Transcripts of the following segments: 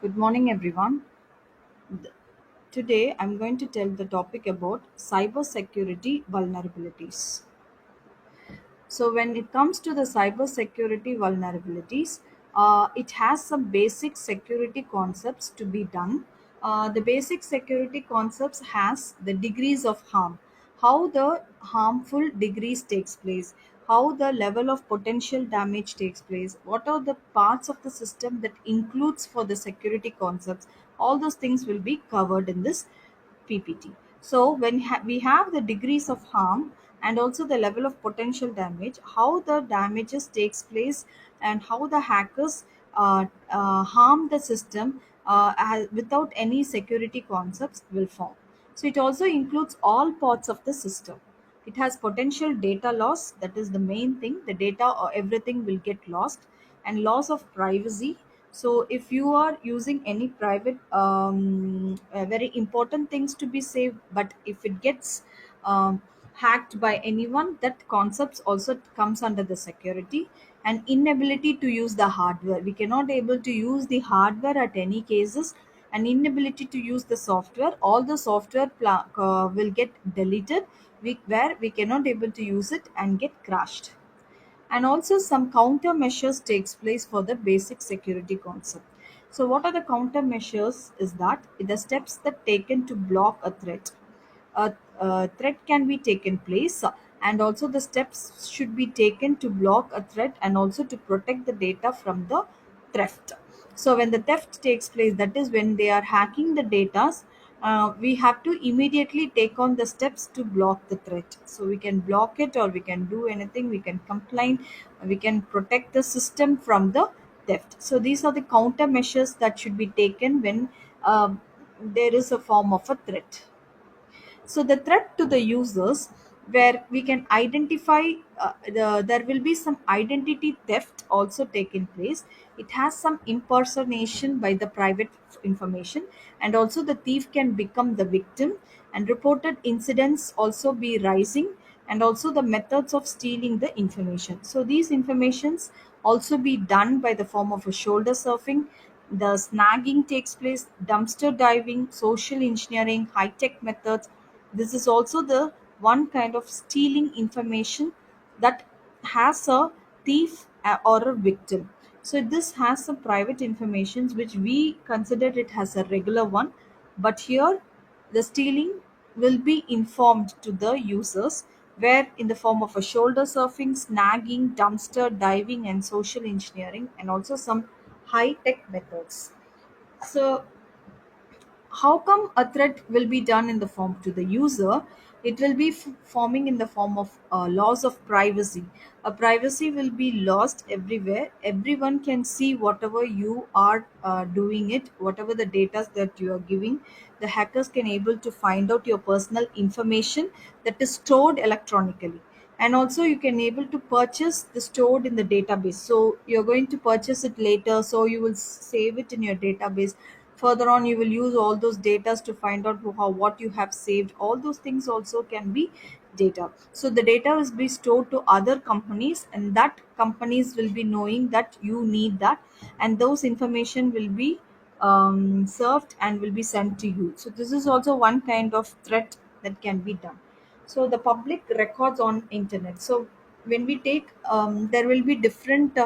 Good morning, everyone. Th- Today, I'm going to tell the topic about cybersecurity vulnerabilities. So, when it comes to the cybersecurity vulnerabilities, it has some basic security concepts to be done. The basic security concepts has the degrees of harm, how the harmful degrees takes place, how the level of potential damage takes place, what are the parts of the system that includes for the security concepts. All those things will be covered in this PPT. So when we have the degrees of harm and also the level of potential damage, how the damages takes place and how the hackers harm the system without any security concepts will form. So it also includes all parts of the system. It has potential data loss, that is the main thing. The data or everything will get lost, and loss of privacy. So if you are using any private very important things to be saved, but if it gets hacked by anyone, that concepts also comes under the security. And inability to use the hardware, we cannot able to use the hardware at any cases. And inability to use the software, all the software will get deleted, where we cannot able to use it and get crashed. And also some countermeasures takes place for the basic security concept. So what are the countermeasures is that the steps that taken to block a threat. A threat can be taken place, and also the steps should be taken to block a threat and also to protect the data from the theft. So when the theft takes place, that is when they are hacking the data, we have to immediately take on the steps to block the threat. So we can block it, or we can do anything, we can complain, we can protect the system from the theft. So these are the countermeasures that should be taken when there is a form of a threat. So the threat to the users, where we can identify, there will be some identity theft also taking place. It has some impersonation by the private information, and also the thief can become the victim, and reported incidents also be rising, and also the methods of stealing the information. So these informations also be done by the form of a shoulder surfing. The snagging takes place, dumpster diving, social engineering, high tech methods. This is also the one kind of stealing information that has a thief or a victim. So this has some private informations which we consider it as a regular one, but here the stealing will be informed to the users, where in the form of a shoulder surfing, snagging, dumpster diving, and social engineering, and also some high tech methods. So how come a threat will be done in the form to the user? It will be forming in the form of loss of privacy. A privacy will be lost everywhere. Everyone can see whatever you are doing it, whatever the data that you are giving. The hackers can able to find out your personal information that is stored electronically. And also you can able to purchase the stored in the database. So you're going to purchase it later, so you will save it in your database. Further on, you will use all those data to find out how what you have saved. All those things also can be data. So the data will be stored to other companies, and that companies will be knowing that you need that, and those information will be served and will be sent to you. So this is also one kind of threat that can be done. So the public records on internet. So when we take, there will be different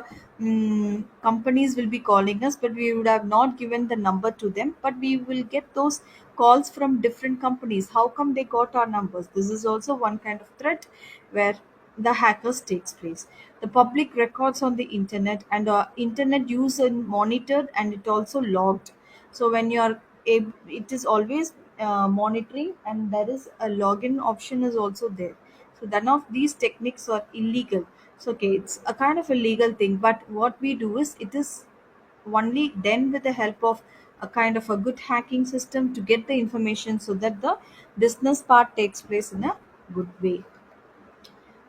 companies will be calling us, but we would have not given the number to them, but we will get those calls from different companies. How come they got our numbers? This is also one kind of threat where the hackers takes place. The public records on the internet, and internet use and monitored, and it also logged. So when you are it is always monitoring, and there is a login option is also there. So none of these techniques are illegal. So okay, it's a kind of a legal thing, but what we do is it is only then with the help of a kind of a good hacking system to get the information, so that the business part takes place in a good way.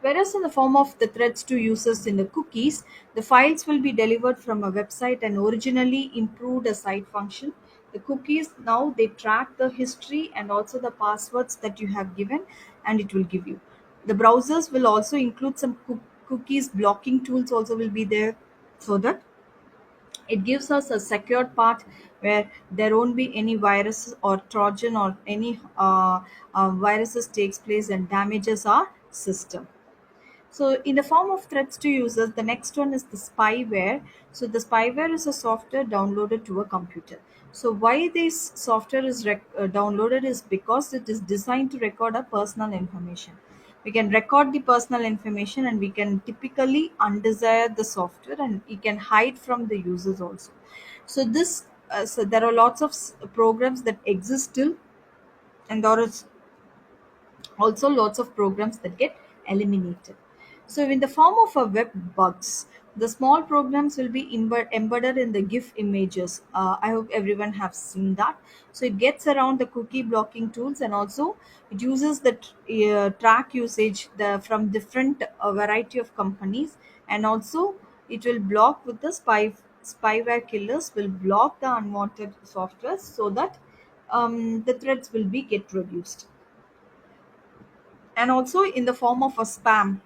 Whereas in the form of the threats to users in the cookies, the files will be delivered from a website and originally improved a site function. The cookies now they track the history and also the passwords that you have given, and it will give you. The browsers will also include some cookies blocking tools also will be there, so that It gives us a secured path where there won't be any viruses or trojan or any viruses takes place and damages our system. So, in the form of threats to users, the next one is the spyware. So, the spyware is a software downloaded to a computer. So, why this software is downloaded is because it is designed to record our personal information. We can record the personal information and we can typically undesire the software and we can hide from the users also. So, so there are lots of programs that exist still, and there is also lots of programs that get eliminated. So in the form of a web bugs, the small programs will be embedded in the gif images. I hope everyone have seen that. So it gets around the cookie blocking tools, and also it uses the track usage from different variety of companies, and also it will block with the spyware killers will block the unwanted software so that the threats will be get reduced. And also in the form of a spam.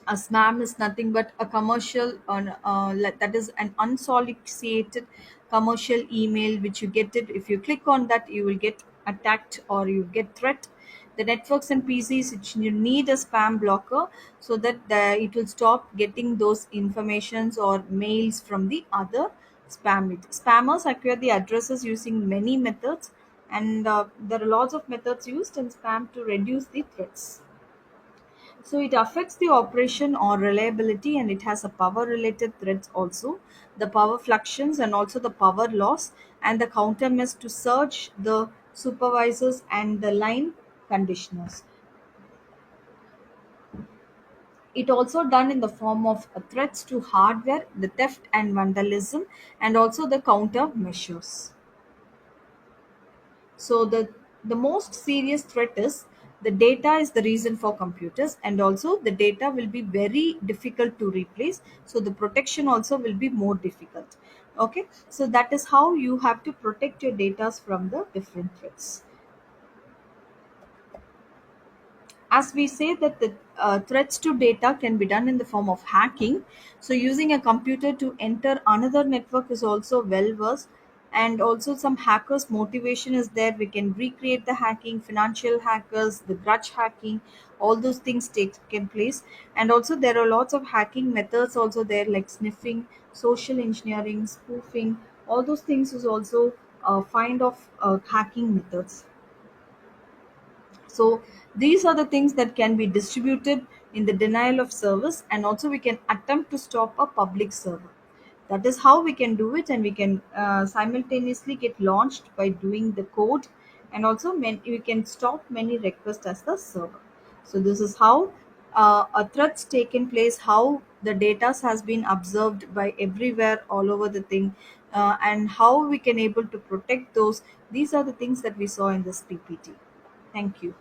A spam is nothing but a commercial that is an unsolicited commercial email which you get it. If you click on that, you will get attacked or you get threat. The networks and PCs, which you need a spam blocker so that it will stop getting those informations or mails from the other spammers acquire the addresses using many methods, and there are lots of methods used in spam to reduce the threats. So it affects the operation or reliability, and it has a power related threats also, the power fluctuations and also the power loss, and the countermeasures to surge the supervisors and the line conditioners. It also done in the form of threats to hardware, the theft and vandalism, and also the countermeasures. So the most serious threat is the data is the reason for computers, and also the data will be very difficult to replace. So the protection also will be more difficult. Okay, so that is how you have to protect your data from the different threats. As we say that the threats to data can be done in the form of hacking, so using a computer to enter another network is also well versed. And also some hackers motivation is there, we can recreate the hacking, financial hackers, the grudge hacking, all those things take place. And also there are lots of hacking methods also there, like sniffing, social engineering, spoofing, all those things is also find of hacking methods. So these are the things that can be distributed in the denial of service, and also we can attempt to stop a public server. That is how we can do it, and we can simultaneously get launched by doing the code, and also we can stop many requests as the server. So this is how a threats taken place, how the data has been observed by everywhere all over the thing, and how we can able to protect those. These are the things that we saw in this PPT. Thank you.